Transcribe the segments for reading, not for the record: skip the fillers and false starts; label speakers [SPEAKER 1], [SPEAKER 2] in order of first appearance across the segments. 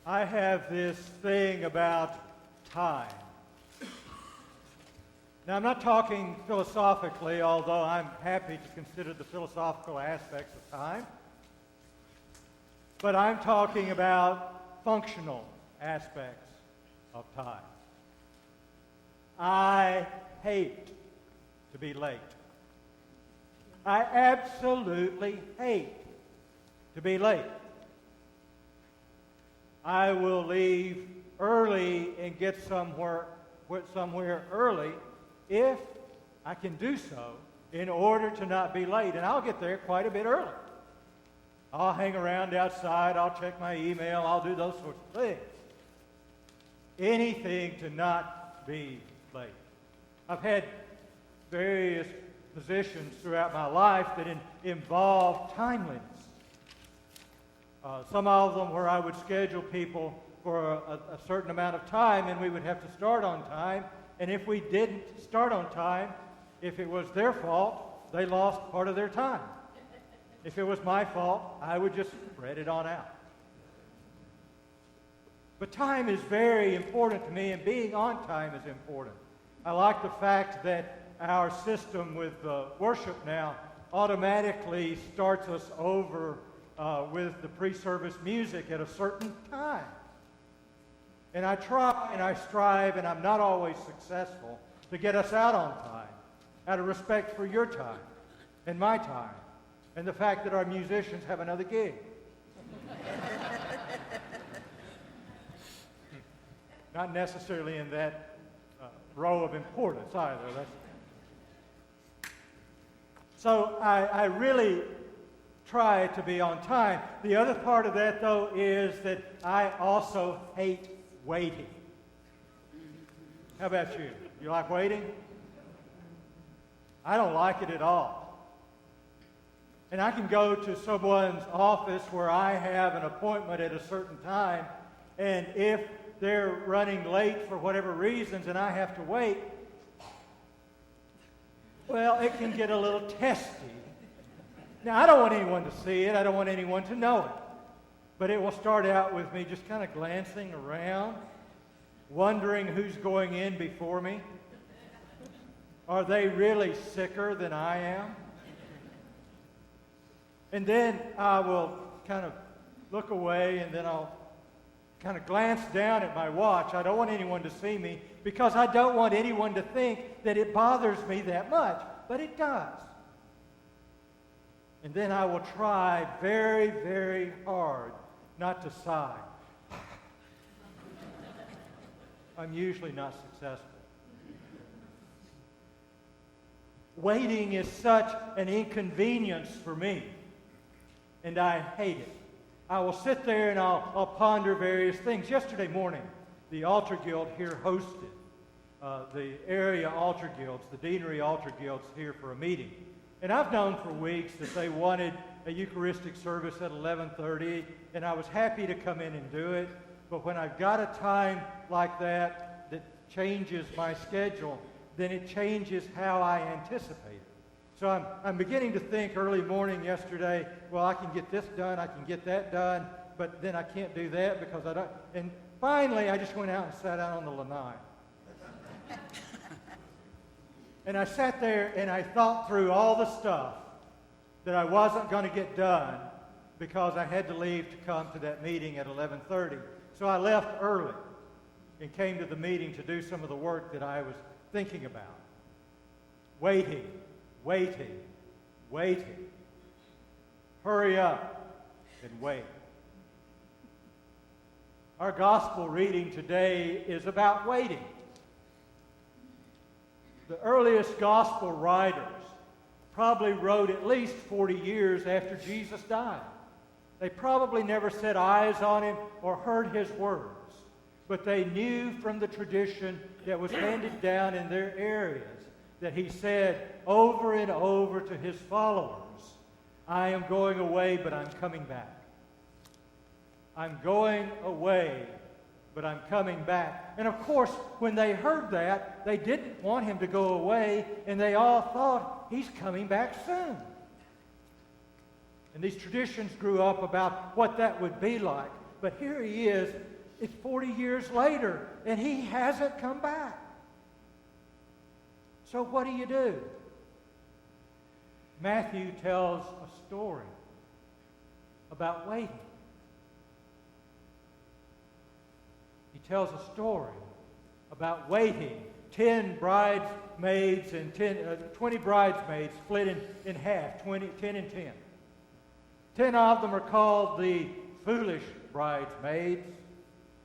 [SPEAKER 1] I have this thing about time. Now, I'm not talking philosophically, although I'm happy to consider the philosophical aspects of time. But I'm talking about functional aspects of time. I hate to be late. I absolutely hate to be late. I will leave early and get somewhere early if I can do so in order to not be late. And I'll get there quite a bit early. I'll hang around outside. I'll check my email. I'll do those sorts of things. Anything to not be late. I've had various positions throughout my life that involve timeliness. Some of them where I would schedule people for a certain amount of time and we would have to start on time. And if we didn't start on time, if it was their fault, they lost part of their time. If it was my fault, I would just spread it on out. But time is very important to me, and being on time is important. I like the fact that our system with worship now automatically starts us over with the pre-service music at a certain time. And I try and I strive, and I'm not always successful, to get us out on time, out of respect for your time and my time, and the fact that our musicians have another gig. Not necessarily in that row of importance either. So I really try to be on time. The other part of that, though, is that I also hate waiting. How about you? You like waiting? I don't like it at all. And I can go to someone's office where I have an appointment at a certain time, and if they're running late for whatever reasons and I have to wait, well, it can get a little testy. Now, I don't want anyone to see it. I don't want anyone to know it. But it will start out with me just kind of glancing around, wondering who's going in before me. Are they really sicker than I am? And then I will kind of look away, and then I'll kind of glance down at my watch. I don't want anyone to see me because I don't want anyone to think that it bothers me that much, but it does. And then I will try very, very hard not to sigh. I'm usually not successful. Waiting is such an inconvenience for me, and I hate it. I will sit there and I'll ponder various things. Yesterday morning, the Altar Guild here hosted the area altar guilds, the deanery altar guilds here for a meeting. And I've known for weeks that they wanted a Eucharistic service at 11:30, and I was happy to come in and do it. But when I've got a time like that that changes my schedule, then it changes how I anticipate it. So I'm beginning to think early morning yesterday, well, I can get this done, I can get that done, but then I can't do that because I don't. And finally, I just went out and sat down on the lanai. And I sat there and I thought through all the stuff that I wasn't going to get done because I had to leave to come to that meeting at 11:30. So I left early and came to the meeting to do some of the work that I was thinking about. Waiting, waiting, waiting. Hurry up and wait. Our gospel reading today is about waiting. The earliest gospel writers probably wrote at least 40 years after Jesus died. They probably never set eyes on him or heard his words, but they knew from the tradition that was handed down in their areas that he said over and over to his followers, I am going away, but I'm coming back. I'm going away, but I'm coming back. And of course, when they heard that, they didn't want him to go away, and they all thought, he's coming back soon. And these traditions grew up about what that would be like. But here he is it's 40 years later, and he hasn't come back. So what do? Matthew tells a story about waiting. He tells a story about waiting. 10 bridesmaids and 20 bridesmaids split in half, 10 and 10. 10 of them are called the foolish bridesmaids,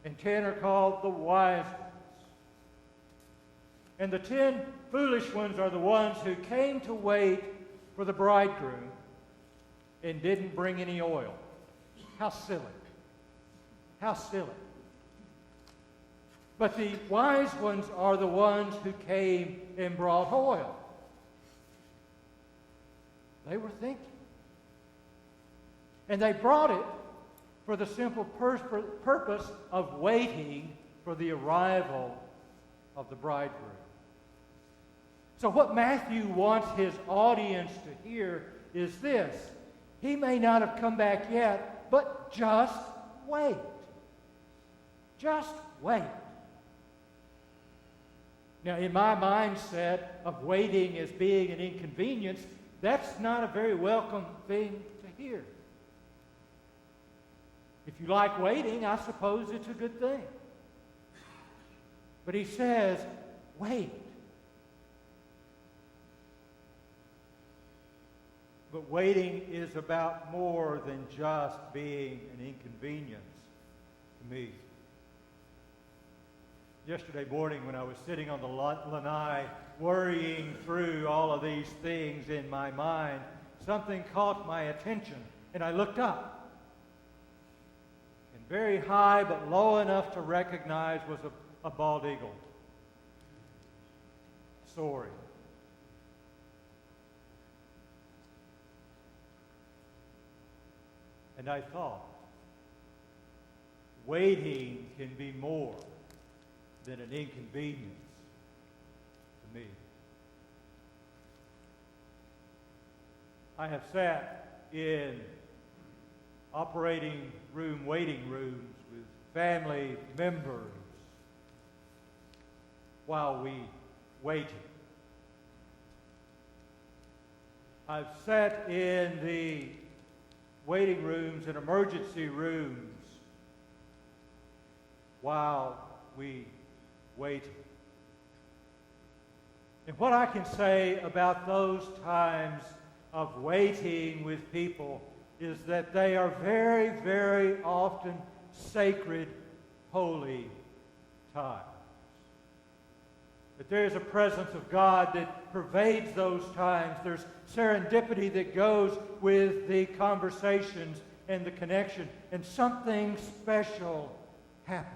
[SPEAKER 1] and 10 are called the wise ones. And the 10 foolish ones are the ones who came to wait for the bridegroom and didn't bring any oil. How silly. How silly. But the wise ones are the ones who came and brought oil. They were thinking. And they brought it for the simple purpose of waiting for the arrival of the bridegroom. So what Matthew wants his audience to hear is this. He may not have come back yet, but just wait. Just wait. Now, in my mindset of waiting as being an inconvenience, that's not a very welcome thing to hear. If you like waiting, I suppose it's a good thing. But he says, wait. But waiting is about more than just being an inconvenience to me. Yesterday morning when I was sitting on the lanai worrying through all of these things in my mind, something caught my attention and I looked up. And very high but low enough to recognize was a bald eagle soaring. And I thought, waiting can be more than an inconvenience to me. I have sat in operating room, waiting rooms with family members while we waited. I've sat in the waiting rooms and emergency rooms while we waited. And what I can say about those times of waiting with people is that they are very, very often sacred, holy times. That there is a presence of God that pervades those times. There's serendipity that goes with the conversations and the connection, and something special happens.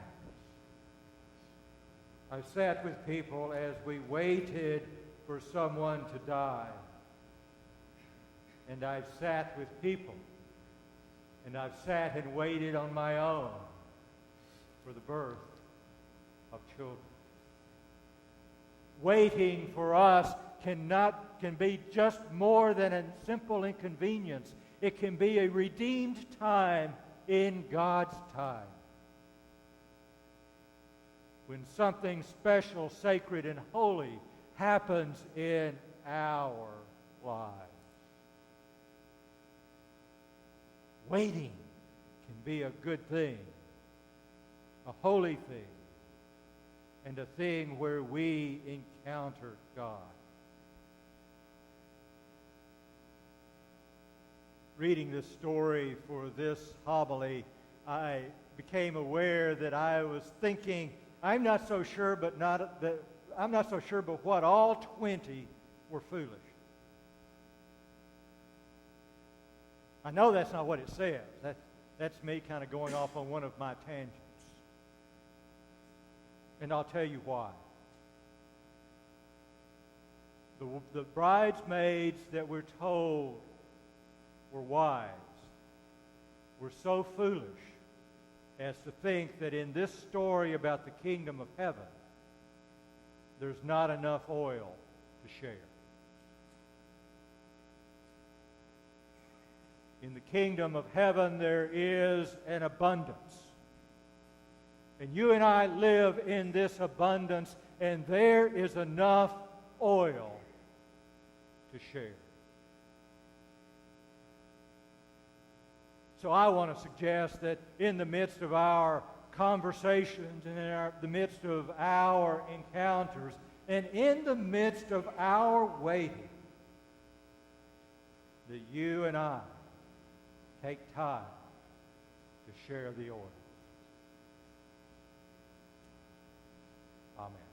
[SPEAKER 1] I've sat with people as we waited for someone to die. And I've sat with people, and I've sat and waited on my own for the birth of children. Waiting for us can be just more than a simple inconvenience. It can be a redeemed time in God's time. When something special, sacred, and holy happens in our lives. Waiting can be a good thing, a holy thing, and a thing where we encounter God. Reading this story for this homily, I became aware that I was thinking, I'm not so sure, but what all 20 were foolish. I know that's not what it says. That's me kind of going off on one of my tangents. And I'll tell you why. The bridesmaids that we're told were wise were so foolish as to think that in this story about the kingdom of heaven, there's not enough oil to share. In the kingdom of heaven, there is an abundance. And you and I live in this abundance, and there is enough oil to share. So I want to suggest that in the midst of our conversations and in the midst of our encounters and in the midst of our waiting, that you and I take time to share the oil. Amen.